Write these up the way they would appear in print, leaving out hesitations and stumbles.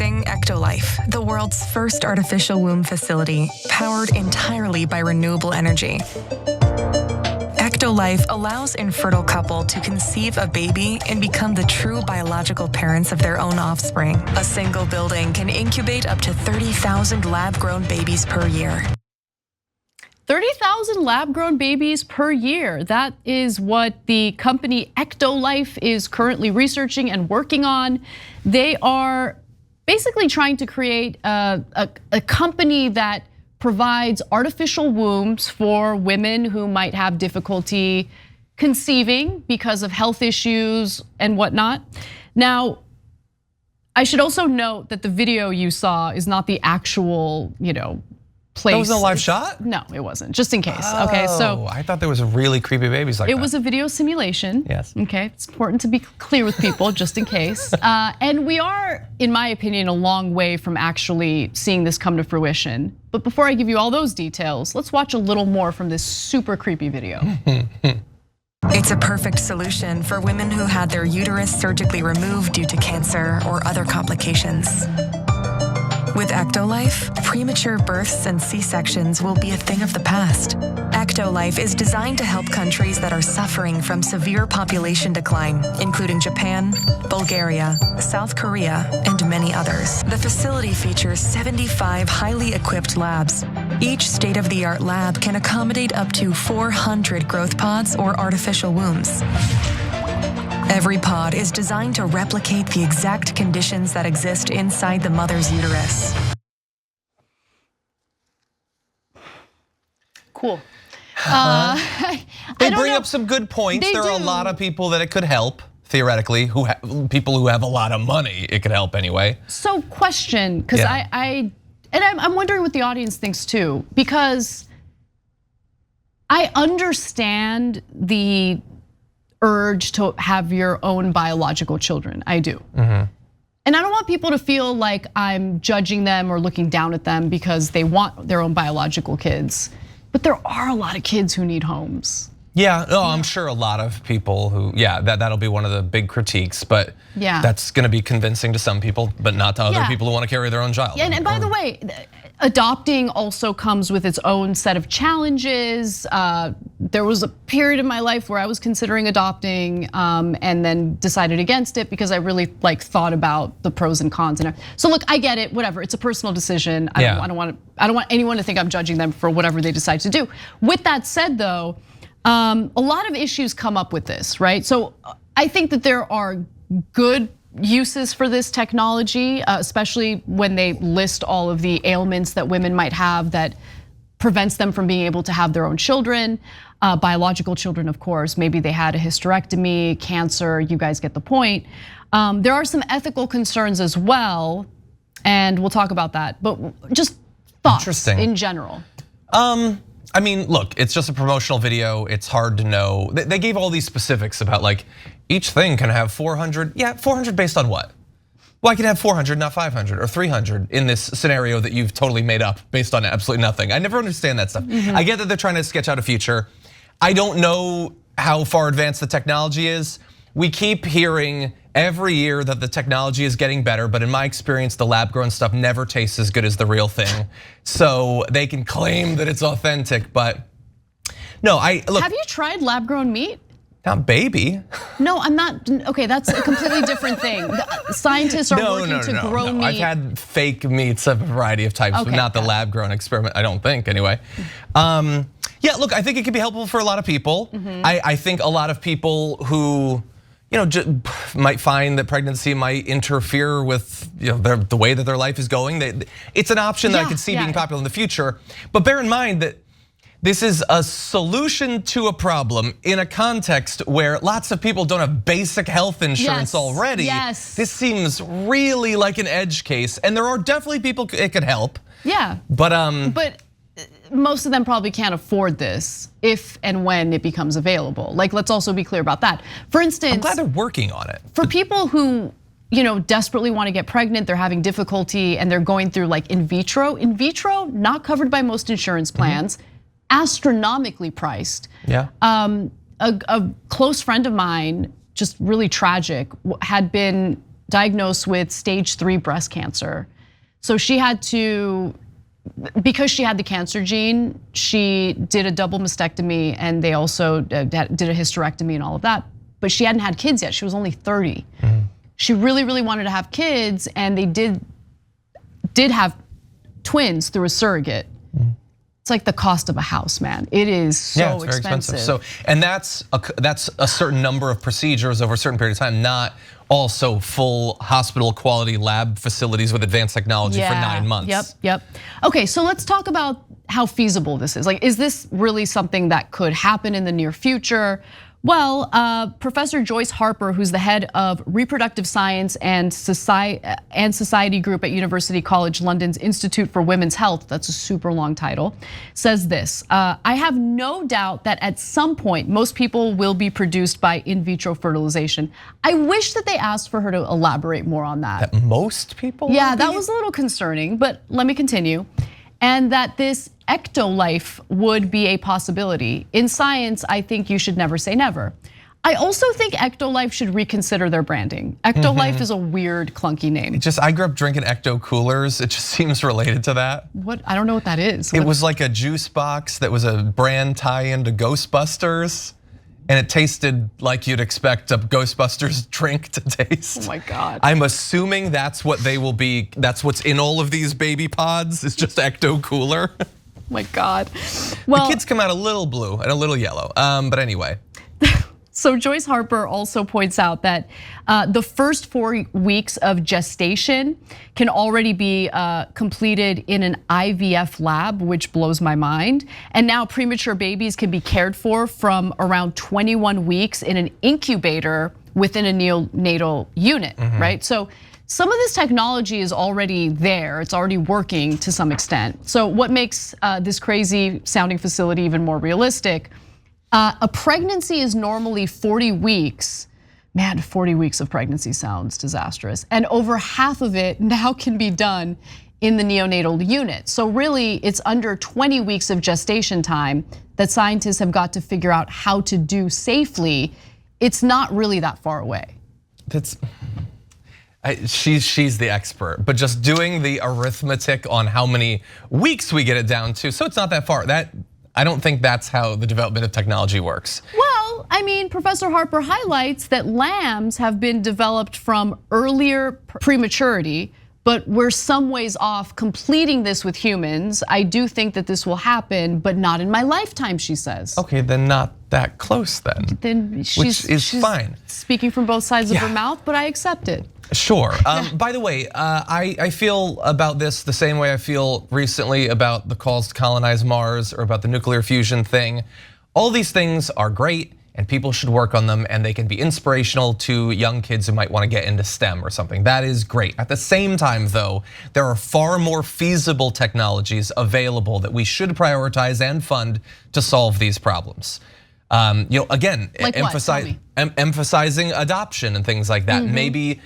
Introducing Ecto, the world's first artificial womb facility, powered entirely by renewable energy. Ecto allows infertile couple to conceive a baby and become the true biological parents of their own offspring. A single building can incubate up to 30,000 lab-grown babies per year. 30,000 lab-grown babies per year. That is what the company Ecto is currently researching and working on. They are basically trying to create a company that provides artificial wombs for women who might have difficulty conceiving because of health issues and whatnot. Now, I should also note that the video you saw is not the actual, place. That wasn't a live shot? No, it wasn't, just in case, okay? So I thought there was a really creepy babies like that. It was a video simulation. Yes. Okay, it's important to be clear with people, just in case. And we are, in my opinion, a long way from actually seeing this come to fruition. But before I give you all those details, let's watch a little more from this super creepy video. It's a perfect solution for women who had their uterus surgically removed due to cancer or other complications. With Ecto, premature births and C-sections will be a thing of the past. Ecto is designed to help countries that are suffering from severe population decline, including Japan, Bulgaria, South Korea, and many others. The facility features 75 highly equipped labs. Each state-of-the-art lab can accommodate up to 400 growth pods or artificial wombs. Every pod is designed to replicate the exact conditions that exist inside the mother's uterus. Cool. They bring up some good points. There are a lot of people that it could help, theoretically, people who have a lot of money, it could help anyway. So question, because I'm wondering what the audience thinks too, because I understand the urge to have your own biological children, I do. And I don't want people to feel like I'm judging them or looking down at them because they want their own biological kids. But there are a lot of kids who need homes. Yeah, I'm sure a lot of people who, that'll be one of the big critiques, but that's gonna be convincing to some people, but not to other people who wanna carry their own child. Yeah, and by the way, adopting also comes with its own set of challenges. There was a period in my life where I was considering adopting and then decided against it because I really thought about the pros and cons. So look, I get it, whatever, it's a personal decision. I don't want anyone to think I'm judging them for whatever they decide to do. With that said though, a lot of issues come up with this, right? So I think that there are good uses for this technology, especially when they list all of the ailments that women might have that prevents them from being able to have their own children, biological children, of course. Maybe they had a hysterectomy, cancer, you guys get the point. There are some ethical concerns as well, and we'll talk about that, but just thoughts in general. I mean, look, it's just a promotional video. It's hard to know. They gave all these specifics about each thing can have 400. Yeah, 400 based on what? Well, I could have 400, not 500 or 300 in this scenario that you've totally made up based on absolutely nothing. I never understand that stuff. I get that they're trying to sketch out a future. I don't know how far advanced the technology is. We keep hearing every year that the technology is getting better, but in my experience, the lab-grown stuff never tastes as good as the real thing. So they can claim that it's authentic, but no, look. Have you tried lab-grown meat? Not baby. No, I'm not. Okay, that's a completely different thing. Scientists are working to grow meat. I've had fake meats of a variety of types, but not the lab-grown experiment, I don't think, anyway. Yeah, look, I think it could be helpful for a lot of people. I think a lot of people who might find that pregnancy might interfere with the way that their life is going. It's an option that I could see being popular in the future. But bear in mind that this is a solution to a problem in a context where lots of people don't have basic health insurance already. This seems really like an edge case, and there are definitely people it could help. Yeah. But most of them probably can't afford this if and when it becomes available. Let's also be clear about that. For instance, I'm glad they're working on it. For people who desperately want to get pregnant, they're having difficulty and they're going through in vitro. In vitro, not covered by most insurance plans, astronomically priced. Yeah. A close friend of mine, just really tragic, had been diagnosed with stage 3 breast cancer. So she had to, because she had the cancer gene, she did a double mastectomy, and they also did a hysterectomy and all of that. But she hadn't had kids yet. She was only 30. She really, really wanted to have kids, and they did have twins through a surrogate. It's like the cost of a house, man. It is so it's very expensive. So, and that's a certain number of procedures over a certain period of time, not also full hospital quality lab facilities with advanced technology for 9 months. Yep. Okay, so let's talk about how feasible this is. Like, is this really something that could happen in the near future? Well, Professor Joyce Harper, who's the head of reproductive science and society group at University College London's Institute for Women's Health, that's a super long title, says this: I have no doubt that at some point, most people will be produced by in vitro fertilization. I wish that they asked for her to elaborate more on that. That most people? Yeah, that was a little concerning, but let me continue. And that this ecto life would be a possibility. In science, I think you should never say never. I also think Ecto Life should reconsider their branding. Ecto Life is a weird, clunky name. I grew up drinking Ecto coolers. It just seems related to that. What? I don't know what that is. It was like a juice box that was a brand tie-in to Ghostbusters. And it tasted like you'd expect a Ghostbusters drink to taste. Oh my God. I'm assuming that's what they will be. That's what's in all of these baby pods. It's just Ecto Cooler. Oh my God. Well, the kids come out a little blue and a little yellow. But anyway. So Joyce Harper also points out that the first 4 weeks of gestation can already be completed in an IVF lab, which blows my mind. And now premature babies can be cared for from around 21 weeks in an incubator within a neonatal unit, right? So some of this technology is already there. It's already working to some extent. So what makes this crazy sounding facility even more realistic? A pregnancy is normally 40 weeks. Man, 40 weeks of pregnancy sounds disastrous. And over half of it now can be done in the neonatal unit. So really, it's under 20 weeks of gestation time that scientists have got to figure out how to do safely. It's not really that far away. She's the expert, but just doing the arithmetic on how many weeks we get it down to, so it's not that far. I don't think that's how the development of technology works. Well, I mean, Professor Harper highlights that lambs have been developed from earlier prematurity, but we're some ways off completing this with humans. I do think that this will happen, but not in my lifetime, she says. Okay, then not that close then. Then she's fine. Speaking from both sides of her mouth, but I accept it. Sure. By the way, I feel about this the same way I feel recently about the calls to colonize Mars or about the nuclear fusion thing. All these things are great and people should work on them, and they can be inspirational to young kids who might want to get into STEM or something. That is great. At the same time though, there are far more feasible technologies available that we should prioritize and fund to solve these problems. Again, like emphasizing adoption and things like that. Maybe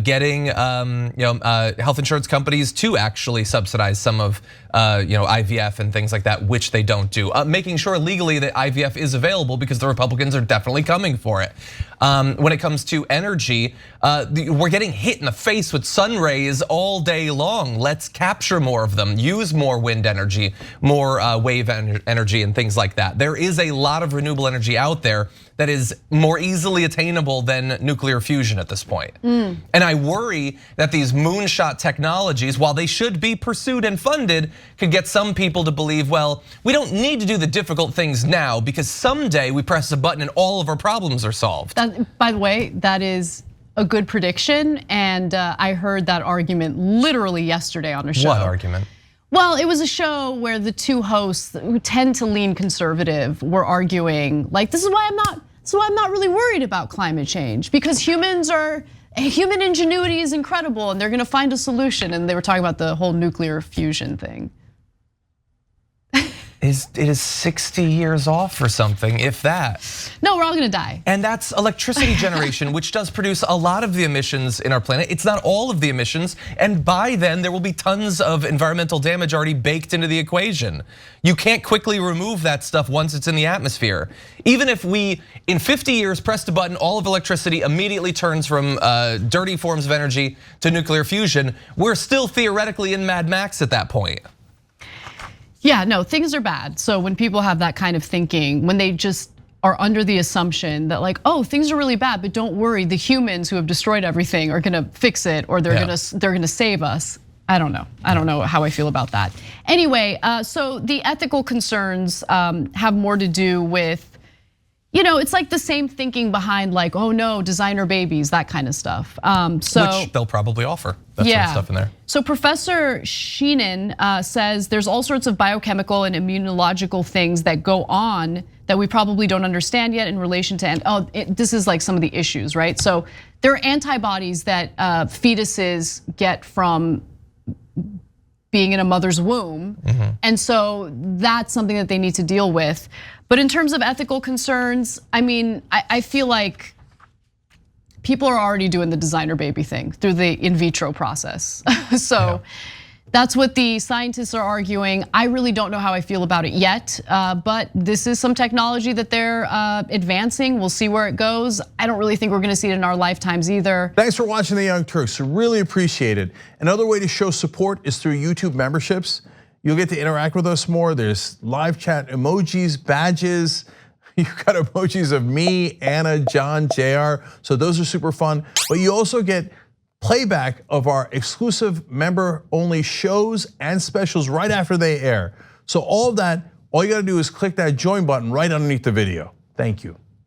getting health insurance companies to actually subsidize some of IVF and things like that, which they don't do. Making sure legally that IVF is available, because the Republicans are definitely coming for it. When it comes to energy, we're getting hit in the face with sun rays all day long. Let's capture more of them, use more wind energy, more wave energy and things like that. There is a lot of renewable energy out there that is more easily attainable than nuclear fusion at this point. And I worry that these moonshot technologies, while they should be pursued and funded, could get some people to believe, well, we don't need to do the difficult things now because someday we press a button and all of our problems are solved. By the way, that is a good prediction, and I heard that argument literally yesterday on a show. What argument? Well, it was a show where the two hosts who tend to lean conservative were arguing, like, this is why I'm not really worried about climate change, because human ingenuity is incredible and they're gonna find a solution. And they were talking about the whole nuclear fusion thing. it is 60 years off or something, if that. No, we're all gonna die. And that's electricity generation, which does produce a lot of the emissions in our planet. It's not all of the emissions, and by then there will be tons of environmental damage already baked into the equation. You can't quickly remove that stuff once it's in the atmosphere. Even if we, in 50 years, pressed a button, all of electricity immediately turns from dirty forms of energy to nuclear fusion, we're still theoretically in Mad Max at that point. Yeah, no, things are bad. So when people have that kind of thinking, when they just are under the assumption that like, oh, things are really bad, but don't worry, the humans who have destroyed everything are gonna fix it, or they're gonna save us. I don't know. I don't know how I feel about that. Anyway, so the ethical concerns have more to do with, it's like the same thinking behind like, oh no, designer babies, that kind of stuff. Which they'll probably offer that sort of stuff in there. So Professor Sheenan says there's all sorts of biochemical and immunological things that go on that we probably don't understand yet in relation to, this is like some of the issues, right? So there are antibodies that fetuses get from being in a mother's womb. And so that's something that they need to deal with. But in terms of ethical concerns, I mean, I feel like people are already doing the designer baby thing through the in vitro process. So that's what the scientists are arguing. I really don't know how I feel about it yet, but this is some technology that they're advancing. We'll see where it goes. I don't really think we're gonna see it in our lifetimes either. Thanks for watching the Young Turks, really appreciate it. Another way to show support is through YouTube memberships. You'll get to interact with us more. There's live chat emojis, badges. You've got emojis of me, Anna, John, JR. So those are super fun. But you also get playback of our exclusive member-only shows and specials right after they air. So all of that, all you gotta do is click that join button right underneath the video. Thank you.